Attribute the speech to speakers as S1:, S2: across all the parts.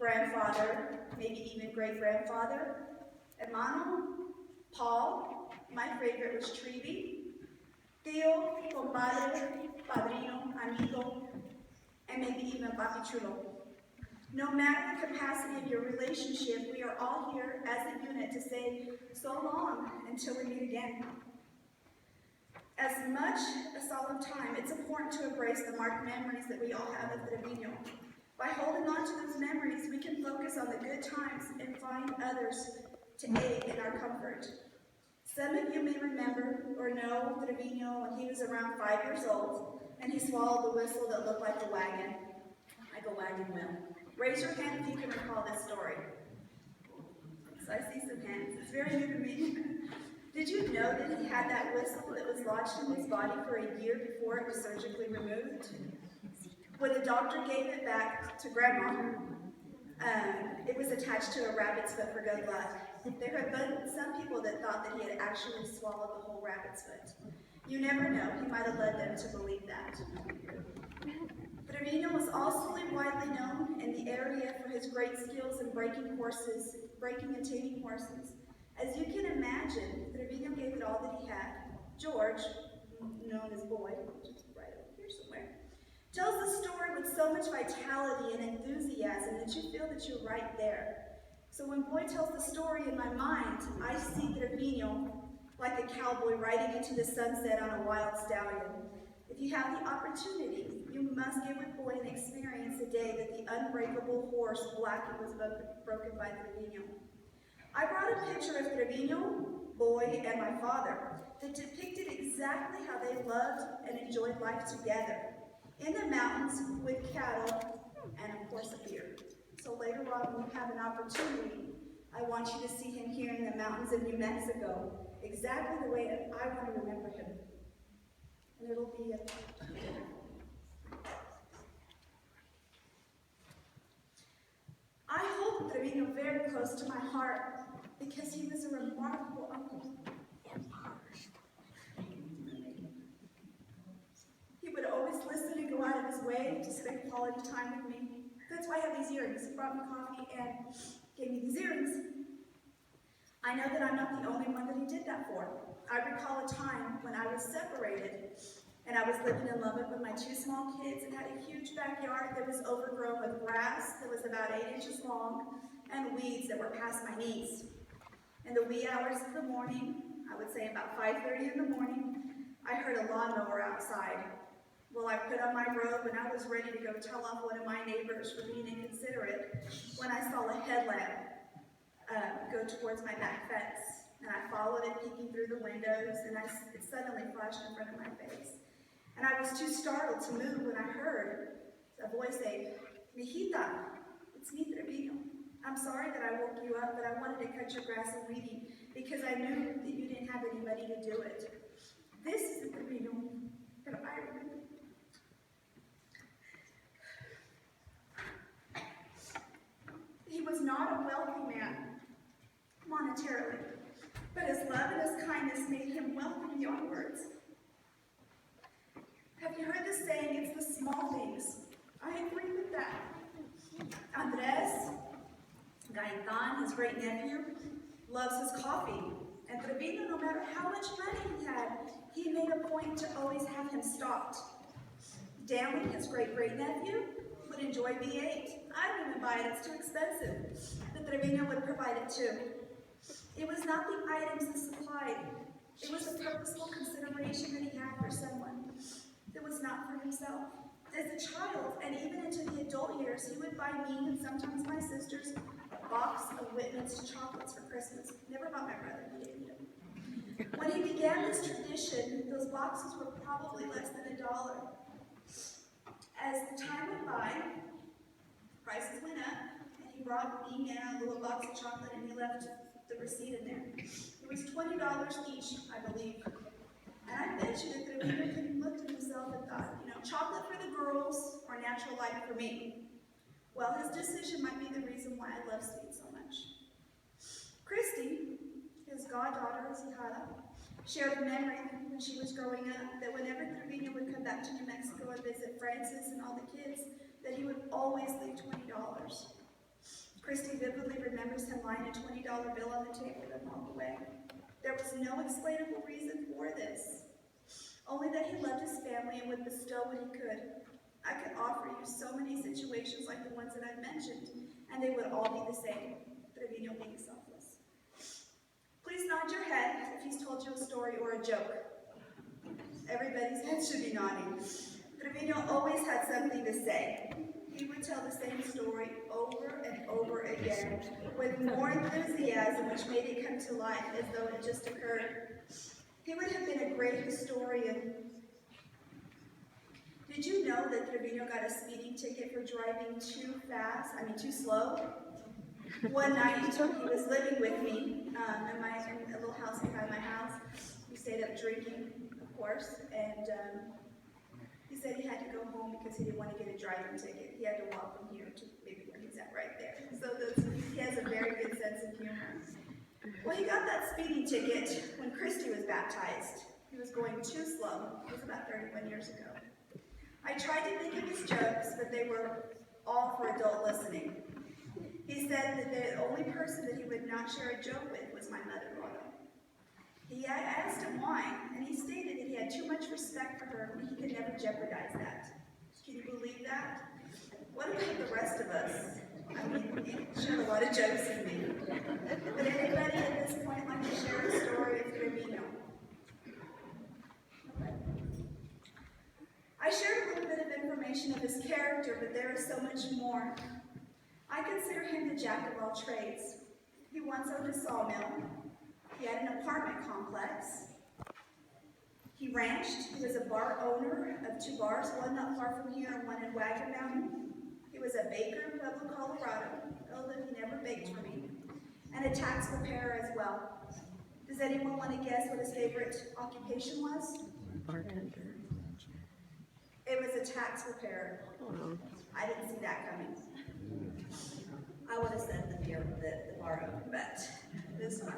S1: grandfather, maybe even great-grandfather, hermano, Paul, my favorite was Trevi, tío, compadre, padrino, amigo, and maybe even papi chulo. No matter the capacity of your relationship, we are all here as a unit to say so long until we meet again. As much a solemn time, it's important to embrace the marked memories that we all have of Trevino. By holding on to those memories, we can focus on the good times and find others to aid in our comfort. Some of you may remember or know Trevino when he was around 5 years old and he swallowed the whistle that looked like a wagon wheel. Raise your hand if you can recall this story. So I see some hands. It's very new to me. Did you know that he had that whistle that was lodged in his body for a year before it was surgically removed? When the doctor gave it back to Grandma, it was attached to a rabbit's foot for good luck. There have been some people that thought that he had actually swallowed the whole rabbit's foot. You never know, he might have led them to believe that. Trevino was also widely known in the area for his great skills in breaking and taming horses. As you can imagine, Trevino gave it all that he had. George, known as Boy, which is right over here somewhere, tells the story with so much vitality and enthusiasm that you feel that you're right there. So when Boy tells the story in my mind, I see Trevino like a cowboy riding into the sunset on a wild stallion. If you have the opportunity, you must get with Boy and experience the day that the unbreakable horse Blackie was broken by Trevino. I brought a picture of Trevino, Boy, and my father that depicted exactly how they loved and enjoyed life together in the mountains with cattle and of course a beer. So later on, when you have an opportunity, I want you to see him here in the mountains of New Mexico, exactly the way that I want to remember him. And it'll be a I hold Trevino very close to my heart because he was a remarkable uncle. He would always listen and go out of his way to spend quality time with me. That's why I have these earrings. He brought me coffee and gave me these earrings. I know that I'm not the only one that he did that for. I recall a time when I was separated and I was living in Lubbock with my 2 small kids and had a huge backyard that was overgrown with grass that was about 8 inches long and weeds that were past my knees. In the wee hours of the morning, I would say about 5:30 in the morning, I heard a lawnmower outside. Well, I put on my robe and I was ready to go tell off one of my neighbors for being inconsiderate when I saw a headlamp go towards my back fence. And I followed it, peeking through the windows, and it suddenly flashed in front of my face. And I was too startled to move when I heard a voice say, "Mijita, it's me, Trevino. I'm sorry that I woke you up, but I wanted to cut your grass and weeding because I knew that you didn't have anybody to do it." This is the Trevino that I remember. He was not a wealthy man, monetarily, but his love and his kindness made him wealthy beyond words. Have you heard the saying, it's the small things? I agree with that. Andres, Gaetan, his great nephew, loves his coffee. And Trevino, no matter how much money he had, he made a point to always have him stocked. Danley, his great-great nephew, would enjoy V8. I don't even buy it, it's too expensive. But Trevino would provide it too. It was not the items he supplied. It was a purposeful consideration that he had for someone that was not for himself. As a child, and even into the adult years, he would buy me and sometimes my sisters a box of Whitman's chocolates for Christmas. Never bought my brother, he didn't eat them. When he began this tradition, those boxes were probably less than $1. As the time went by, prices went up, and he brought me and a little box of chocolate, and he left the receipt in there. It was $20 each, I believe. And I bet you that Trevino could have looked at himself and thought, chocolate for the girls or natural light for me. Well, his decision might be the reason why I love sweets so much. Christy, his goddaughter, Zihara, shared a memory when she was growing up that whenever Trevino would come back to New Mexico and visit Francis and all the kids, that he would always leave $20. line, a $20 bill on the table, and walk away. There was no explainable reason for this, only that he loved his family and would bestow what he could. I could offer you so many situations like the ones that I've mentioned, and they would all be the same. Trevino being selfless. Please nod your head if he's told you a story or a joke. Everybody's head should be nodding. Trevino always had something to say. He would tell the same story over and over again with more enthusiasm, which made it come to life as though it just occurred. He would have been a great historian. Did you know that Trevino got a speeding ticket for driving too slow? One night he was living with me in a little house behind my house. We stayed up drinking, of course, and he said he had to go home because he didn't want to get a driving ticket. He had to walk from here to maybe where he's at right there. So he has a very good sense of humor. Well, he got that speeding ticket when Christy was baptized. He was going too slow. It was about 31 years ago. I tried to think of his jokes, but they were all for adult listening. He said that the only person that he would not share a joke with was my mother-in-law. I asked him why, and he stated that he had too much respect for her and he could never jeopardize that. Can you believe that? What about the rest of us? I mean, he shared a lot of jokes with me. Would anybody at this point like to share a story of Trevino? Okay. I shared a little bit of information of his character, but there is so much more. I consider him the jack of all trades. He once owned a sawmill. He had an apartment complex. He ranched. He was a bar owner of 2 bars, one not far from here and one in Wagon Mountain. He was a baker in Pueblo, Colorado, although he never baked for me, and a tax preparer as well. Does anyone want to guess what his favorite occupation was?
S2: Bartender.
S1: It was a tax preparer.
S2: Oh.
S1: I didn't see that coming. I would have said the bar owner, but this one.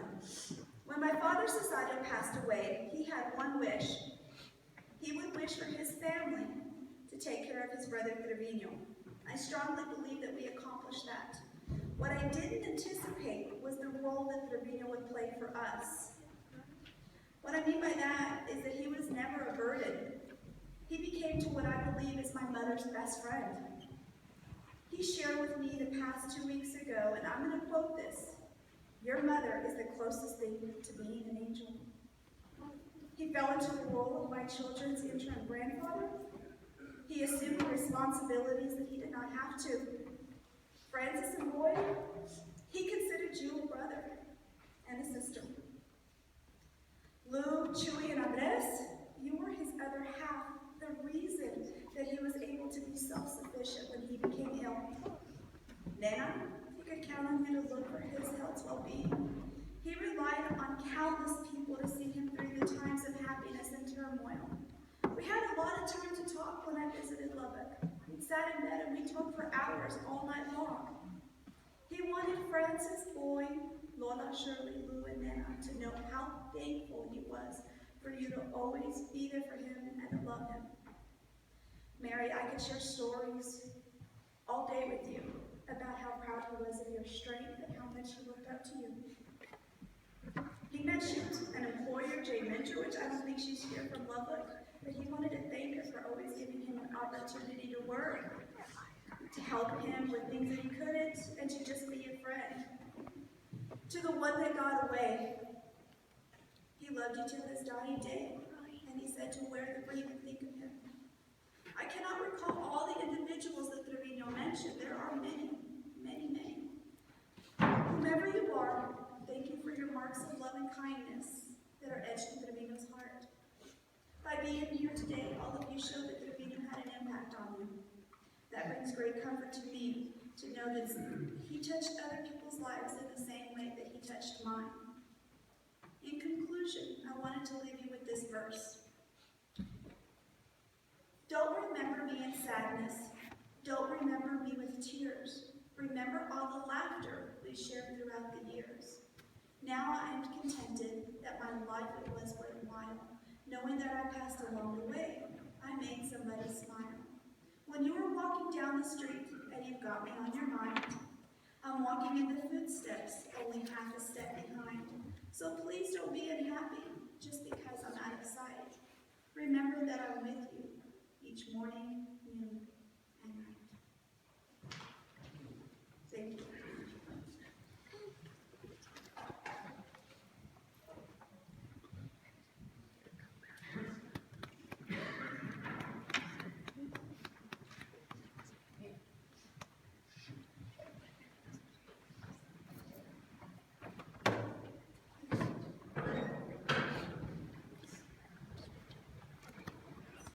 S1: When my father Cesario passed away, he had one wish. He would wish for his family to take care of his brother Trevino. I strongly believe that we accomplished that. What I didn't anticipate was the role that Trevino would play for us. What I mean by that is that he was never a burden. He became to what I believe is my mother's best friend. He shared with me the past 2 weeks ago, and I'm going to quote this: "Your mother is the closest thing to being an angel." He fell into the role of my children's interim grandfather. He assumed responsibilities that he did not have to. Francis and Roy, he considered you a brother and a sister. Lou, Chewy, and Andres, you were his other half, the reason that he was able to be self-sufficient when he became ill. Nana, you could count on you to look for his health's well-being. He relied on countless people to see him through the times of happiness and turmoil. We had a lot of time to talk when I visited Lubbock. We sat in bed and we talked for hours all night long. He wanted Francis, Boy, Lola, Shirley, Lou, and Nana to know how thankful he was for you to always be there for him and to love him. Mary, I could share stories all day with you about how proud he was of your strength and how much he looked up to you. He mentioned an employer, Jay Minter, which I don't think she's here from Lubbock, but he wanted to thank her for always giving him an opportunity to work, to help him with things that he couldn't, and to just be a friend. To the one that got away, he loved you till his dying day, and he said to wear the ring and think of him. I cannot recall all the individuals that Trevino mentioned. There are many, many, many. Whomever you are, thank you for your marks of love and kindness that are etched in Trevino's heart. By being here today, all of you show that Trevino had an impact on you. That brings great comfort to me to know that he touched other people's lives in the same way that he touched mine. In conclusion, I wanted to leave you with this verse. Don't remember me in sadness. Don't remember me with tears. Remember all the laughter we shared throughout the years. Now I am contented that my life it was worthwhile, knowing that I passed along the way. I made somebody smile. When you were walking down the street and you've got me on your mind, I'm walking in the footsteps, only half a step behind. So please don't be unhappy just because I'm out of sight. Remember that I'm with you each morning, noon,